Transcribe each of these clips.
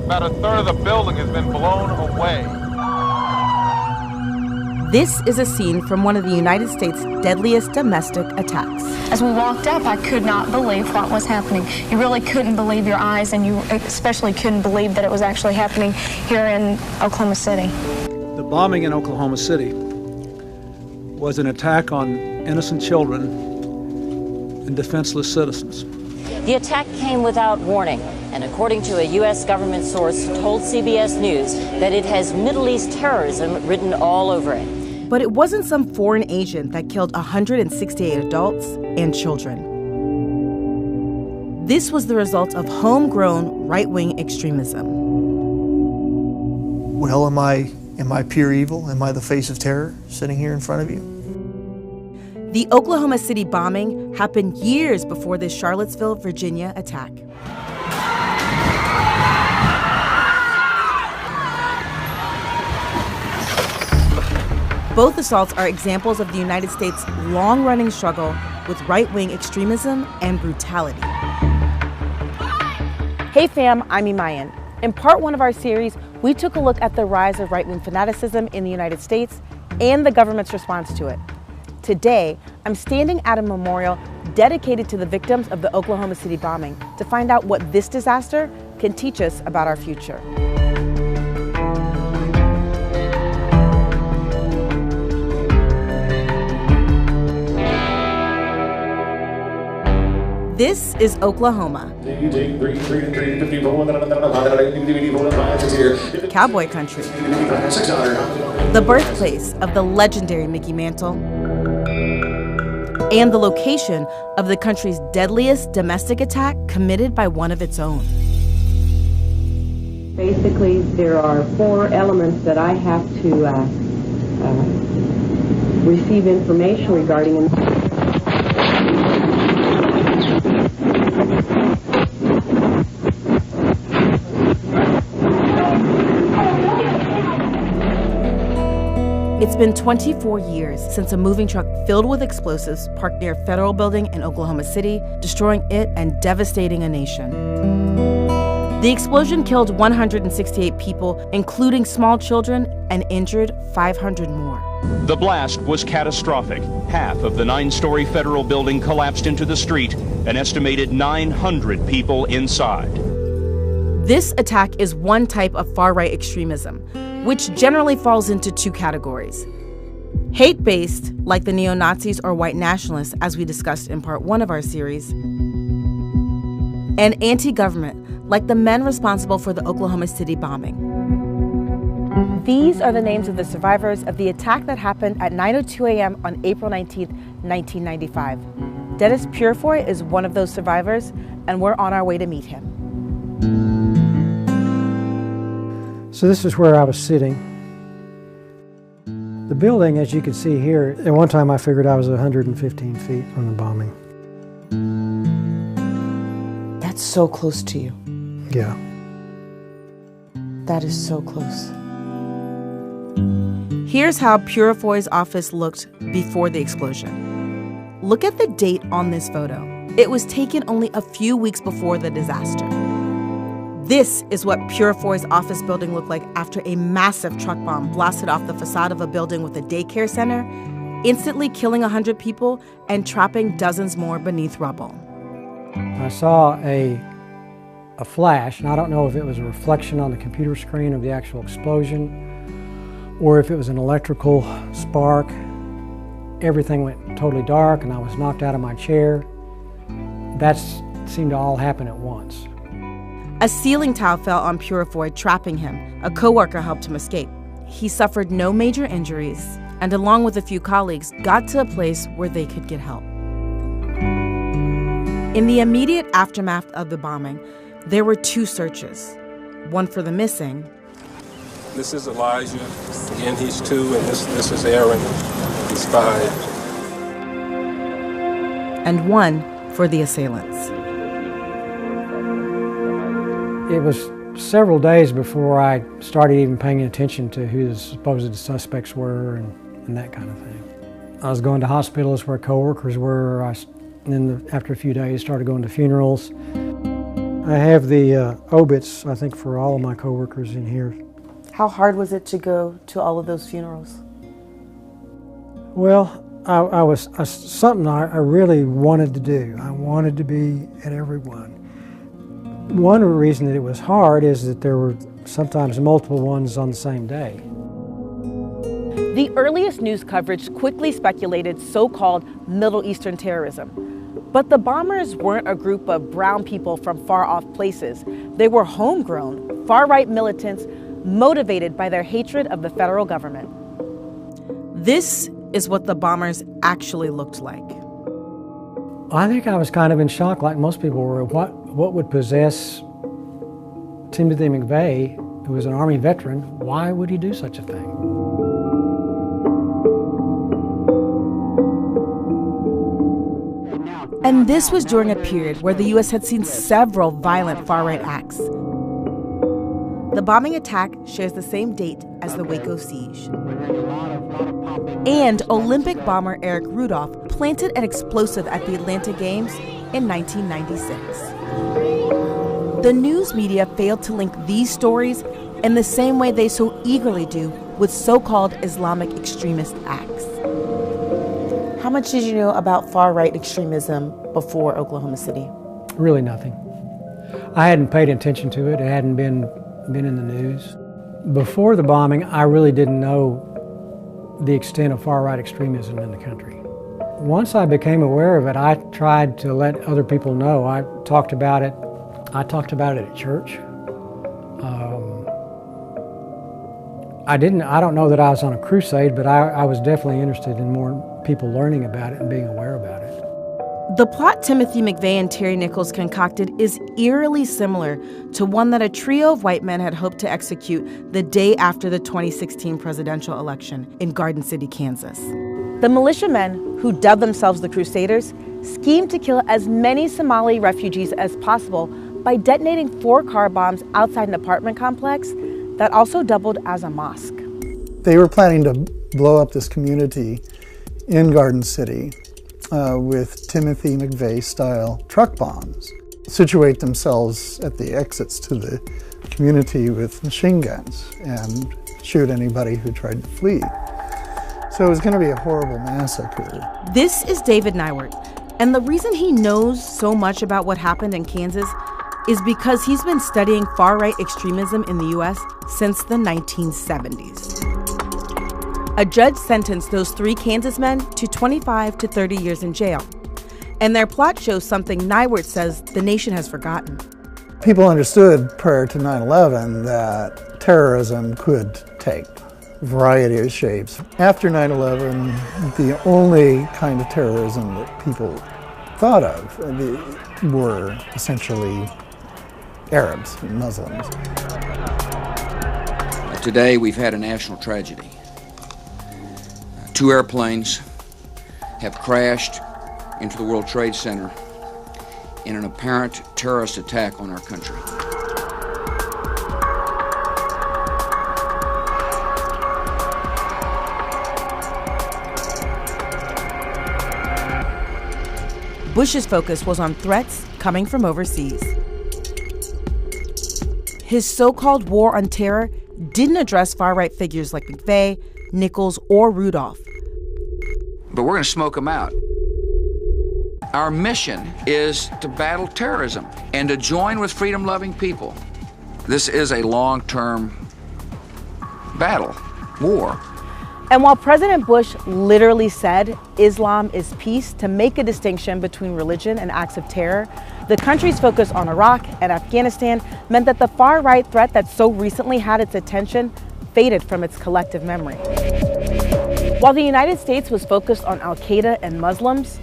About a third of the building has been blown away. This is a scene from one of the United States' deadliest domestic attacks. As we walked up, I could not believe what was happening. You really couldn't believe your eyes, and you especially couldn't believe that it was actually happening here in Oklahoma City. The bombing in Oklahoma City was an attack on innocent children and defenseless citizens. The attack came without warning, and according to a U.S. government source, told CBS News that it has Middle East terrorism written all over it. But it wasn't some foreign agent that killed 168 adults and children. This was the result of homegrown right-wing extremism. Well, am I pure evil? Am I the face of terror sitting here in front of you? The Oklahoma City bombing happened years before this Charlottesville, Virginia attack. Both assaults are examples of the United States' long-running struggle with right-wing extremism and brutality. Hey fam, I'm Imayan. In part one of our series, we took a look at the rise of right-wing fanaticism in the United States and the government's response to it. Today, I'm standing at a memorial dedicated to the victims of the Oklahoma City bombing to find out what this disaster can teach us about our future. This is Oklahoma. Cowboy country. The birthplace of the legendary Mickey Mantle. And the location of the country's deadliest domestic attack committed by one of its own. Basically, there are 4 elements that I have to receive information regarding. It's been 24 years since a moving truck filled with explosives parked near a federal building in Oklahoma City, destroying it and devastating a nation. The explosion killed 168 people, including small children, and injured 500 more. The blast was catastrophic. Half of the 9-story federal building collapsed into the street, an estimated 900 people inside. This attack is one type of far-right extremism, which generally falls into 2 categories. Hate-based, like the neo-Nazis or white nationalists, as we discussed in part 1 of our series, and anti-government, like the men responsible for the Oklahoma City bombing. These are the names of the survivors of the attack that happened at 9:02 a.m. on April 19, 1995. Dennis Purefoy is one of those survivors, and we're on our way to meet him. So this is where I was sitting. The building, as you can see here, at one time I figured I was 115 feet from the bombing. That's so close to you. Yeah. That is so close. Here's how Purefoy's office looked before the explosion. Look at the date on this photo. It was taken only a few weeks before the disaster. This is what Purefoy's office building looked like after a massive truck bomb blasted off the facade of a building with a daycare center, instantly killing 100 people and trapping dozens more beneath rubble. I saw a flash, and I don't know if it was a reflection on the computer screen of the actual explosion or if it was an electrical spark. Everything went totally dark and I was knocked out of my chair. That seemed to all happen at once. A ceiling tile fell on Purefoy, trapping him. A coworker helped him escape. He suffered no major injuries, and along with a few colleagues, got to a place where they could get help. In the immediate aftermath of the bombing, there were 2 searches. One for the missing. This is Elijah. Again, he's 2, and this is Aaron. He's 5. And one for the assailants. It was several days before I started even paying attention to who the supposed suspects were and that kind of thing. I was going to hospitals where coworkers were, and then after a few days started going to funerals. I have the obits, I think, for all of my coworkers in here. How hard was it to go to all of those funerals? Well, I was something I really wanted to do. I wanted to be at every one. One reason that it was hard is that there were sometimes multiple ones on the same day. The earliest news coverage quickly speculated so-called Middle Eastern terrorism. But the bombers weren't a group of brown people from far-off places. They were homegrown, far-right militants motivated by their hatred of the federal government. This is what the bombers actually looked like. I think I was kind of in shock, like most people were. What would possess Timothy McVeigh, who was an Army veteran? Why would he do such a thing? And this was during a period where the U.S. had seen several violent far-right acts. The bombing attack shares the same date as the Waco siege. And Olympic bomber Eric Rudolph planted an explosive at the Atlanta Games in 1996. The news media failed to link these stories in the same way they so eagerly do with so-called Islamic extremist acts. How much did you know about far-right extremism before Oklahoma City? Really nothing. I hadn't paid attention to it. It hadn't been in the news. Before the bombing, I really didn't know the extent of far-right extremism in the country. Once I became aware of it, I tried to let other people know. I talked about it at church. I don't know that I was on a crusade, but I was definitely interested in more people learning about it and being aware about it. The plot Timothy McVeigh and Terry Nichols concocted is eerily similar to one that a trio of white men had hoped to execute the day after the 2016 presidential election in Garden City, Kansas. The militiamen, who dubbed themselves the Crusaders, schemed to kill as many Somali refugees as possible by detonating 4 car bombs outside an apartment complex that also doubled as a mosque. They were planning to blow up this community in Garden City with Timothy McVeigh-style truck bombs, situate themselves at the exits to the community with machine guns and shoot anybody who tried to flee. So it was going to be a horrible massacre. This is David Neiwert, and the reason he knows so much about what happened in Kansas is because he's been studying far-right extremism in the U.S. since the 1970s. A judge sentenced those 3 Kansas men to 25 to 30 years in jail. And their plot shows something Neiwert says the nation has forgotten. People understood prior to 9/11 that terrorism could take a variety of shapes. After 9/11, the only kind of terrorism that people thought of were essentially Arabs and Muslims. Today we've had a national tragedy. 2 airplanes have crashed into the World Trade Center in an apparent terrorist attack on our country. Bush's focus was on threats coming from overseas. His so-called war on terror didn't address far-right figures like McVeigh, Nichols, or Rudolph. But we're going to smoke them out. Our mission is to battle terrorism and to join with freedom-loving people. This is a long-term battle, war. And while President Bush literally said Islam is peace to make a distinction between religion and acts of terror, the country's focus on Iraq and Afghanistan meant that the far-right threat that so recently had its attention faded from its collective memory. While the United States was focused on Al-Qaeda and Muslims,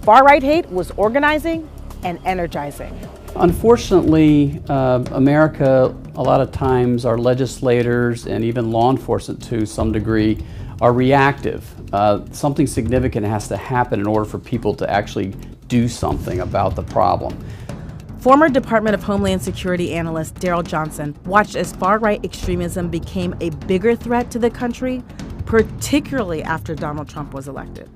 far-right hate was organizing and energizing. Unfortunately, America, a lot of times, our legislators and even law enforcement to some degree are reactive. Something significant has to happen in order for people to actually do something about the problem. Former Department of Homeland Security analyst Daryl Johnson watched as far-right extremism became a bigger threat to the country, particularly after Donald Trump was elected.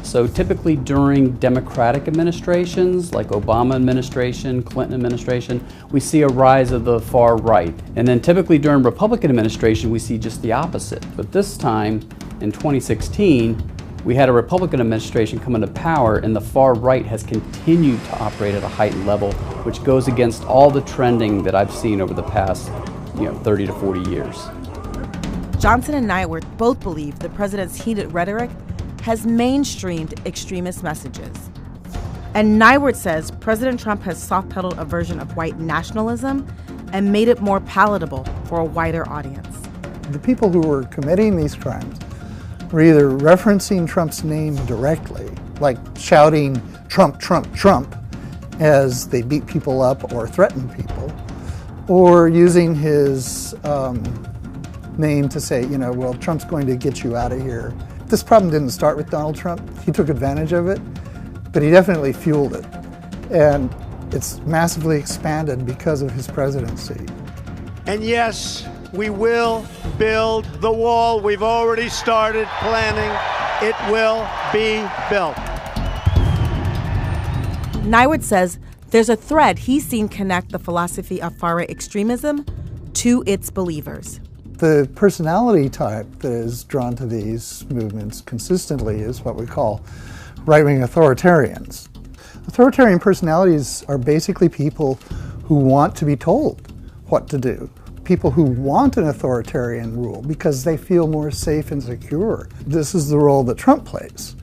So typically during Democratic administrations, like Obama administration, Clinton administration, we see a rise of the far right. And then typically during Republican administration, we see just the opposite. But this time, in 2016, we had a Republican administration come into power, and the far right has continued to operate at a heightened level, which goes against all the trending that I've seen over the past 30 to 40 years. Johnson and Nyworth both believe the president's heated rhetoric has mainstreamed extremist messages. And Nyworth says President Trump has soft-pedaled a version of white nationalism and made it more palatable for a wider audience. The people who were committing these crimes were either referencing Trump's name directly, like shouting Trump, Trump, Trump, as they beat people up or threaten people, or using his name to say, well, Trump's going to get you out of here. This problem didn't start with Donald Trump. He took advantage of it, but he definitely fueled it. And it's massively expanded because of his presidency. And yes, we will build the wall. We've already started planning. It will be built. Nyworth says there's a thread he's seen connect the philosophy of far-right extremism to its believers. The personality type that is drawn to these movements consistently is what we call right-wing authoritarians. Authoritarian personalities are basically people who want to be told what to do. People who want an authoritarian rule because they feel more safe and secure. This is the role that Trump plays.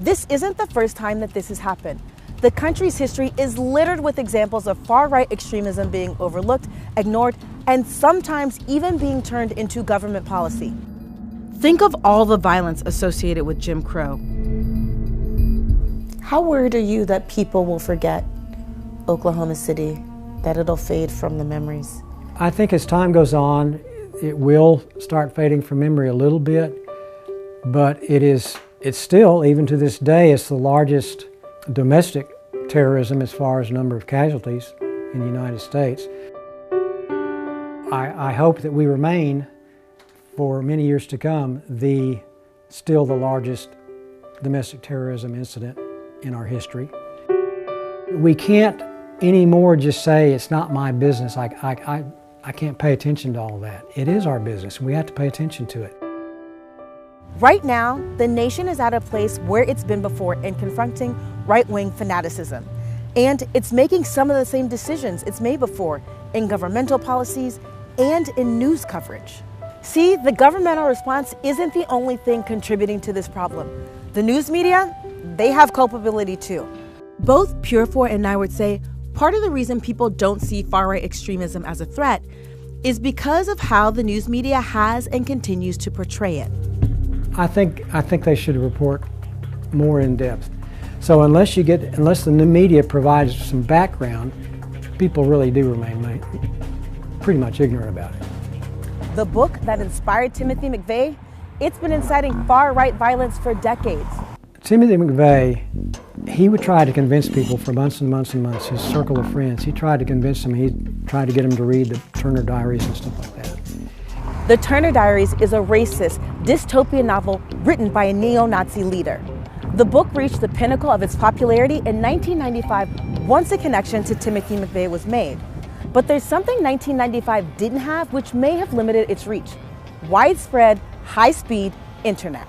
This isn't the first time that this has happened. The country's history is littered with examples of far-right extremism being overlooked, ignored, and sometimes even being turned into government policy. Think of all the violence associated with Jim Crow. How worried are you that people will forget Oklahoma City, that it'll fade from the memories? I think as time goes on, it will start fading from memory a little bit, but it's still, even to this day, it's the largest domestic terrorism as far as number of casualties in the United States. I hope that we remain, for many years to come, still the largest domestic terrorism incident in our history. We can't anymore just say it's not my business. I can't pay attention to all that. It is our business, and we have to pay attention to it. Right now, the nation is at a place where it's been before in confronting right-wing fanaticism. And it's making some of the same decisions it's made before in governmental policies and in news coverage. See, the governmental response isn't the only thing contributing to this problem. The news media, they have culpability too. Both Purefoy and Nyworth say part of the reason people don't see far-right extremism as a threat is because of how the news media has and continues to portray it. I think they should report more in depth. So unless the media provides some background, people really do remain pretty much ignorant about it. The book that inspired Timothy McVeigh, it's been inciting far-right violence for decades. Timothy McVeigh, he would try to convince people for months and months and months, his circle of friends. He tried to convince them, he tried to get them to read the Turner Diaries and stuff like that. The Turner Diaries is a racist, dystopian novel written by a neo-Nazi leader. The book reached the pinnacle of its popularity in 1995 once a connection to Timothy McVeigh was made. But there's something 1995 didn't have which may have limited its reach: widespread, high-speed internet.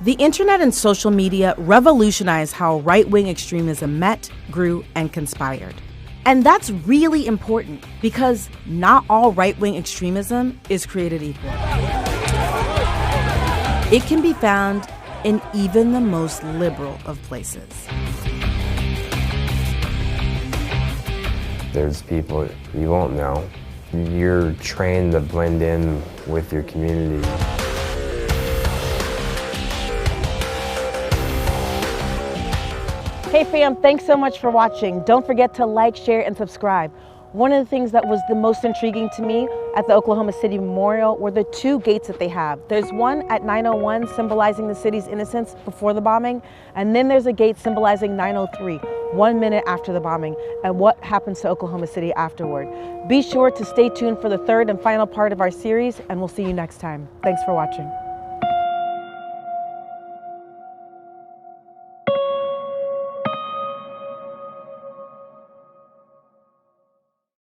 The internet and social media revolutionized how right-wing extremism met, grew, and conspired. And that's really important because not all right-wing extremism is created equal. It can be found in even the most liberal of places. There's people you won't know. You're trained to blend in with your community. Hey fam, thanks so much for watching. Don't forget to like, share, and subscribe. One of the things that was the most intriguing to me at the Oklahoma City Memorial were the two gates that they have. There's one at 901 symbolizing the city's innocence before the bombing, and then there's a gate symbolizing 903, 1 minute after the bombing, and what happens to Oklahoma City afterward. Be sure to stay tuned for the third and final part of our series, and we'll see you next time. Thanks for watching.